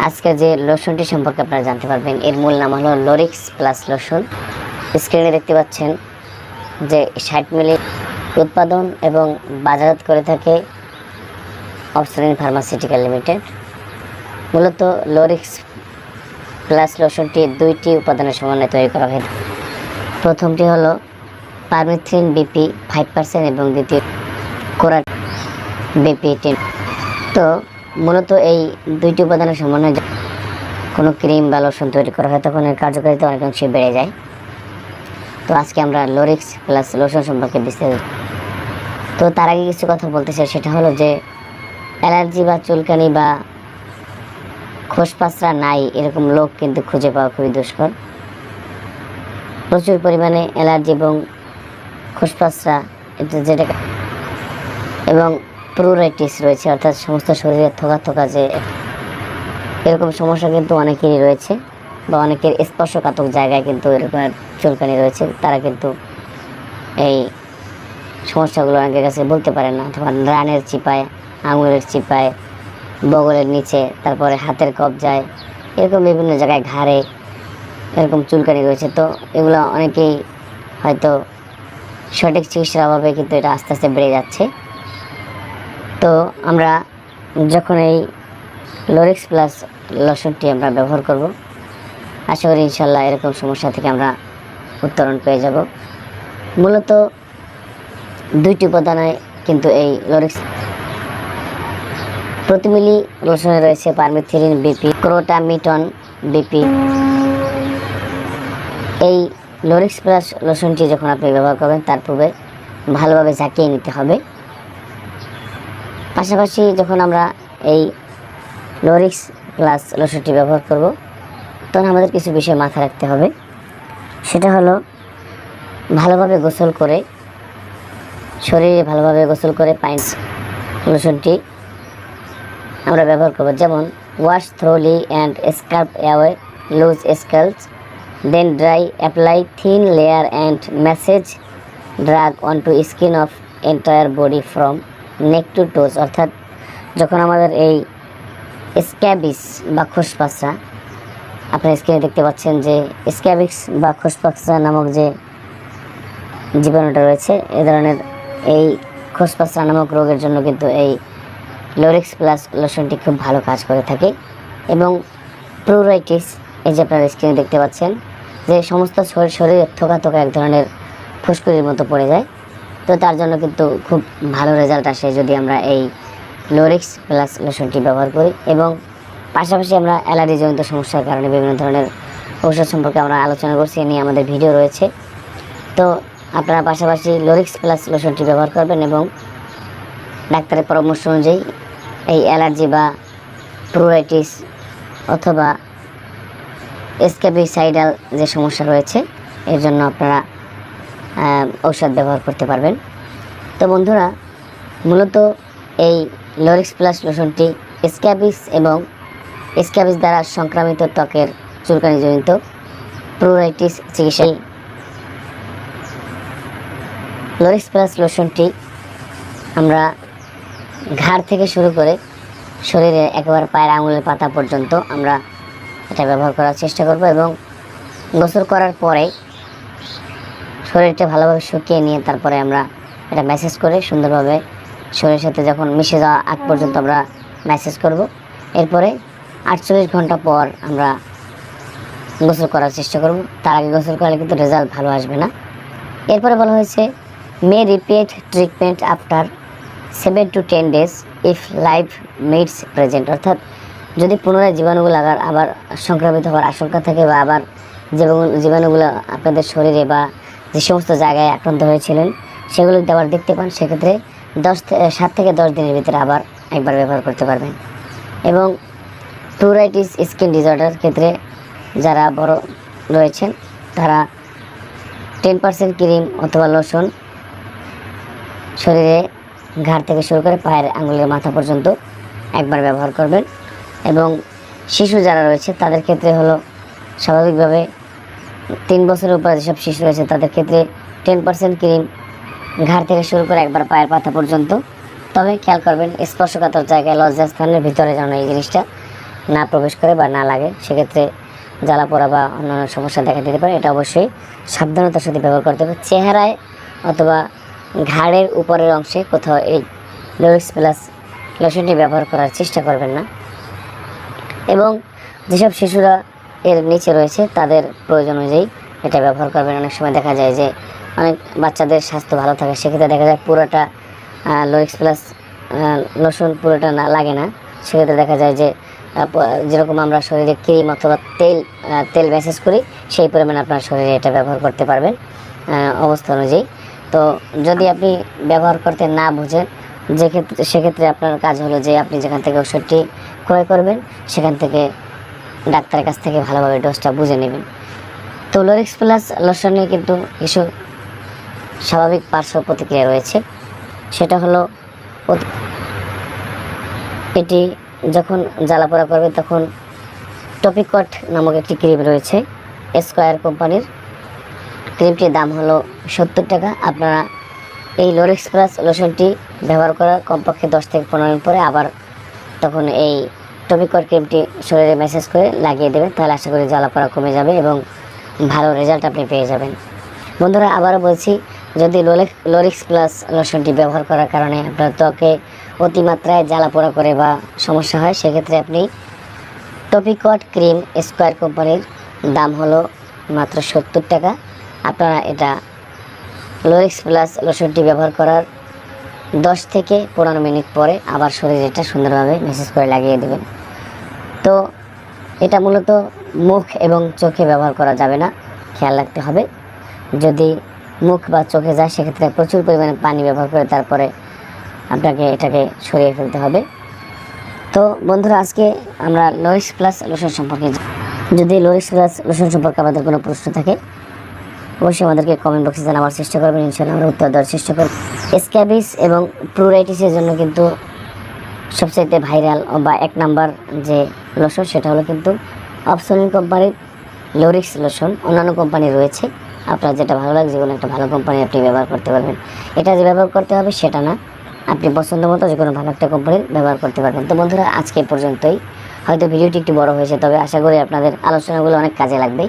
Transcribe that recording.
আজকে যে লোশনটি সম্পর্কে আপনারা জানতে পারবেন, এর মূল নাম হলো লরিক্স প্লাস লোশন। স্ক্রিনে দেখতে পাচ্ছেন যে 60 মিলি উৎপাদন এবং বাজারজাত করে থাকে অপসলিন ফার্মাসিউটিক্যাল লিমিটেড। মূলত লরিক্স প্লাস লোশনটি দুইটি উপাদানের সমন্বয়ে তৈরি করা হয়। প্রথমটি হলো পারমেথ্রিন বিপি 5% এবং দ্বিতীয় কোরা বিপি 10। তো মূলত এই দুইটি উপাদানের সমন্বয়ে কোনো ক্রিম বা লোশন তৈরি করা হয় তখন এর কার্যকারিতা অনেকাংশে বেড়ে যায়। তো আজকে আমরা লরিক্স প্লাস লোশন সম্পর্কে বিস্তারিত। তো তার আগে কিছু কথা বলতে চাই, সেটা হলো যে অ্যালার্জি বা চুলকানি বা খোসপাসরা নাই এরকম লোক কিন্তু খুঁজে পাওয়া খুবই দুষ্কর। প্রচুর পরিমাণে অ্যালার্জি এবং খোসপাসরা যেটা এবং প্রুরাইটিস রয়েছে, অর্থাৎ সমস্ত শরীরে থোকা থোকা যে এরকম সমস্যা কিন্তু অনেকেরই রয়েছে, বা অনেকের স্পর্শকাতর জায়গায় কিন্তু এরকম চুলকানি রয়েছে। তারা কিন্তু এই সমস্যাগুলো অনেকের কাছে বলতে পারে না, অথবা রানের চিপায়, আঙুলের চিপায়, বগলের নিচে, তারপরে হাতের কবজায়, এরকম বিভিন্ন জায়গায় ঘাড়ে এরকম চুলকানি রয়েছে। তো এগুলো অনেকেই হয়তো সঠিক চিকিৎসার অভাবে কিন্তু এটা আস্তে আস্তে বেড়ে যাচ্ছে। তো আমরা যখন এই লরিক্স প্লাস লোশনটি আমরা ব্যবহার করব, আশা করি ইনশাল্লাহ এরকম সমস্যা থেকে আমরা উত্তরণ পেয়ে যাব। মূলত দুইটি উপাদানে কিন্তু এই লরিক্স। প্রতি মিলি লোশনে রয়েছে পারমেথ্রিন বিপি, ক্রোটামিটন বিপি। এই লরিক্স প্লাস লোশনটি যখন আপনি ব্যবহার করবেন তার পূর্বে ভালোভাবে ঝাঁকিয়ে নিতে হবে। পাশাপাশি যখন আমরা এই লরিক্স প্লাস লোশনটি ব্যবহার করব তখন আমাদের কিছু বিষয় মাথায় রাখতে হবে। সেটা হলো ভালোভাবে গোসল করে, শরীরে ভালোভাবে গোসল করে পাইন্স লোশনটি আমরা ব্যবহার করব। যেমন wash thoroughly and scrape away loose scales, then dry, apply thin layer and massage drug onto skin of entire body from neck to toes. অর্থাৎ যখন আমাদের এই স্ক্যাবিস বা খোসপাসরা, আপনার স্ক্রিনে দেখতে পাচ্ছেন যে স্ক্যাবিক্স বা খোসপাসরা নামক যে জীবাণুটা রয়েছে, এ ধরনের এই খোসপাসরা নামক রোগের জন্য কিন্তু এই লরিক্স প্লাস লোশনটি খুব ভালো কাজ করে থাকে। এবং প্রুরাইটিস, এই যে আপনার স্ক্রিনে দেখতে পাচ্ছেন যে সমস্ত শরীরের থোকা থোকা এক ধরনের ফুসকুড়ির মতো পড়ে যায়, তো তার জন্য কিন্তু খুব ভালো রেজাল্ট আসে যদি আমরা এই লরিক্স প্লাস লোশনটি ব্যবহার করি। এবং পাশাপাশি আমরা অ্যালার্জিজনিত সমস্যার কারণে বিভিন্ন ধরনের ঔষধ সম্পর্কে আমরা আলোচনা করছি, এ নিয়ে আমাদের ভিডিও রয়েছে। তো আপনারা পাশাপাশি লরিক্স প্লাস লোশনটি ব্যবহার করবেন এবং ডাক্তারের পরামর্শ অনুযায়ী এই অ্যালার্জি বা প্রুরাইটিস অথবা স্ক্যাবিসাইডাল যে সমস্যা রয়েছে এর জন্য আপনারা ঔষধ ব্যবহার করতে পারবেন। তো বন্ধুরা, মূলত এই লরিক্স প্লাস লোশনটি স্ক্যাবিস এবং স্ক্যাবিস দ্বারা সংক্রামিত ত্বকের চুলকানিজনিত প্রুরাইটিস চিকিৎসায় লরিক্স প্লাস লোশনটি আমরা ঘাড় থেকে শুরু করে শরীরে একেবারে পায়ের আঙুলের পাতা পর্যন্ত আমরা এটা ব্যবহার করার চেষ্টা করব। এবং গোসল করার পরে শরীরটা ভালোভাবে শুকিয়ে নিয়ে তারপরে আমরা এটা ম্যাসেজ করে সুন্দরভাবে শরীরের সাথে যখন মিশে যাওয়া আগ পর্যন্ত আমরা ম্যাসেজ করব। এরপরে 48 ঘন্টা পর আমরা গোসল করার চেষ্টা করব। তার আগে গোসল করলে কিন্তু রেজাল্ট ভালো আসবে না। এরপরে বলা হয়েছে may repeat treatment after 7 to 10 days if live mites present. অর্থাৎ যদি পুনরায় জীবাণুগুলো আবার সংক্রামিত হওয়ার আশঙ্কা থাকে বা আবার জীবাণুগুলো আপনাদের শরীরে বা যে সমস্ত জায়গায় আক্রান্ত হয়েছিলেন সেগুলো যদি আবার দেখতে পান, সেক্ষেত্রে 7 থেকে 10 দিনের ভিতরে আবার একবার ব্যবহার করতে পারবেন। এবং প্রুরাইটিস স্কিন ডিসঅর্ডার ক্ষেত্রে যারা বড় রয়েছেন তারা 10% ক্রিম অথবা লোশন শরীরে ঘাড় থেকে শুরু করে পায়ের আঙুলের মাথা পর্যন্ত একবার ব্যবহার করবেন। এবং শিশু যারা রয়েছে তাদের ক্ষেত্রে হলো স্বাভাবিকভাবে 3 বছরের উপরে যেসব শিশু রয়েছে তাদের ক্ষেত্রে 10% ক্রিম ঘাড় থেকে শুরু করে একবার পায়ের পাতা পর্যন্ত। তবে খেয়াল করবেন স্পর্শকাতর জায়গায়, লজ্জাস্থানের ভিতরে যেন এই জিনিসটা না প্রবেশ করে বা না লাগে, সেক্ষেত্রে জ্বালা পোড়া বা অন্যান্য সমস্যা দেখা দিতে পারে। এটা অবশ্যই সাবধানতার সাথে ব্যবহার করতে হবে। চেহারায় অথবা ঘাড়ের উপরের অংশে কোথাও এই লরিক্স প্লাস লোশনটি ব্যবহার করার চেষ্টা করবেন না। এবং যেসব শিশুরা এর নিচে রয়েছে তাদের প্রয়োজন অনুযায়ী এটা ব্যবহার করবেন। অনেক সময় দেখা যায় যে অনেক বাচ্চাদের স্বাস্থ্য ভালো থাকে, সেক্ষেত্রে দেখা যায় পুরোটা লরিক্স প্লাস লোশন পুরোটা না লাগে না। সেক্ষেত্রে দেখা যায় যে যেরকম আমরা শরীরে ক্রিম অথবা তেল ম্যাসেজ করি, সেই পরিমাণে আপনার শরীরে এটা ব্যবহার করতে পারবেন অবস্থা অনুযায়ী। তো যদি আপনি ব্যবহার করতে না বুঝেন, সেক্ষেত্রে আপনার কাজ হলো যে আপনি যেখান থেকে ওষুধটি ক্রয় করবেন সেখান থেকে ডাক্তারের কাছ থেকে ভালোভাবে ডোজটা বুঝে নেবেন। তো লরিক্স প্লাস লোশনে কিন্তু কিছু স্বাভাবিক পার্শ্ব প্রতিক্রিয়া রয়েছে। সেটা হলো এটি যখন জ্বালাপোড়া করবে তখন টপিকট নামক একটি ক্রিম রয়েছে স্কয়ার কোম্পানির। ক্রিমটির দাম হলো 70 টাকা। আপনারা এই লরিক্স প্লাস লোশনটি ব্যবহার করার কমপক্ষে 10 থেকে 15 মিনিট পরে আবার তখন এই টপিকট ক্রিমটি শরীরে ম্যাসেজ করে লাগিয়ে দেবেন, তাহলে আশা করি জ্বালাপোড়া কমে যাবে এবং ভালো রেজাল্ট আপনি পেয়ে যাবেন। বন্ধুরা, আবারও বলছি, যদি লরিক্স প্লাস লোশনটি ব্যবহার করার কারণে আপনার ত্বকে অতিমাত্রায় জ্বালাপোড়া করে বা সমস্যা হয়, সেক্ষেত্রে আপনি টপিকট ক্রিম স্কয়ার কোম্পানির দাম হলো মাত্র 70 টাকা। আপনারা এটা লরিক্স প্লাস লোশনটি ব্যবহার করার 10 থেকে 15 মিনিট পরে আবার শরীরে এটা সুন্দরভাবে ম্যাসেজ করে লাগিয়ে দেবেন। তো এটা মূলত মুখ এবং চোখে ব্যবহার করা যাবে না, খেয়াল রাখতে হবে। যদি মুখ বা চোখে যায় সেক্ষেত্রে প্রচুর পরিমাণে পানি ব্যবহার করে তারপরে আপনাকে এটাকে সরিয়ে ফেলতে হবে। তো বন্ধুরা, আজকে আমরা লরিক্স প্লাস লোশন সম্পর্কে, যদি লরিক্স প্লাস লোশন সম্পর্কে আমাদের কোনো প্রশ্ন থাকে অবশ্যই আমাদেরকে কমেন্ট বক্সে জানাবার চেষ্টা করবেন, ইনশাআল্লাহ আমরা উত্তর দেওয়ার চেষ্টা করব। স্ক্যাবিস এবং প্লুরাইটিসের জন্য কিন্তু সবচাইতে ভাইরাল বা 1 নাম্বার যে লোশন সেটা হলো কিন্তু অপসনিন কোম্পানির লরিক্স লোশন। অন্যান্য কোম্পানি রয়েছে, আপনার যেটা ভালো লাগে, যে কোনো একটা ভালো কোম্পানি আপনি ব্যবহার করতে পারবেন। এটা যে ব্যবহার করতে হবে সেটা না, আপনি পছন্দ মতো যে কোনো ভালো একটা কোম্পানির ব্যবহার করতে পারবেন। তো বন্ধুরা, আজকে পর্যন্তই। হয়তো ভিডিওটি একটু বড় হয়েছে, তবে আশা করি আপনাদের আলোচনাগুলো অনেক কাজে লাগবে।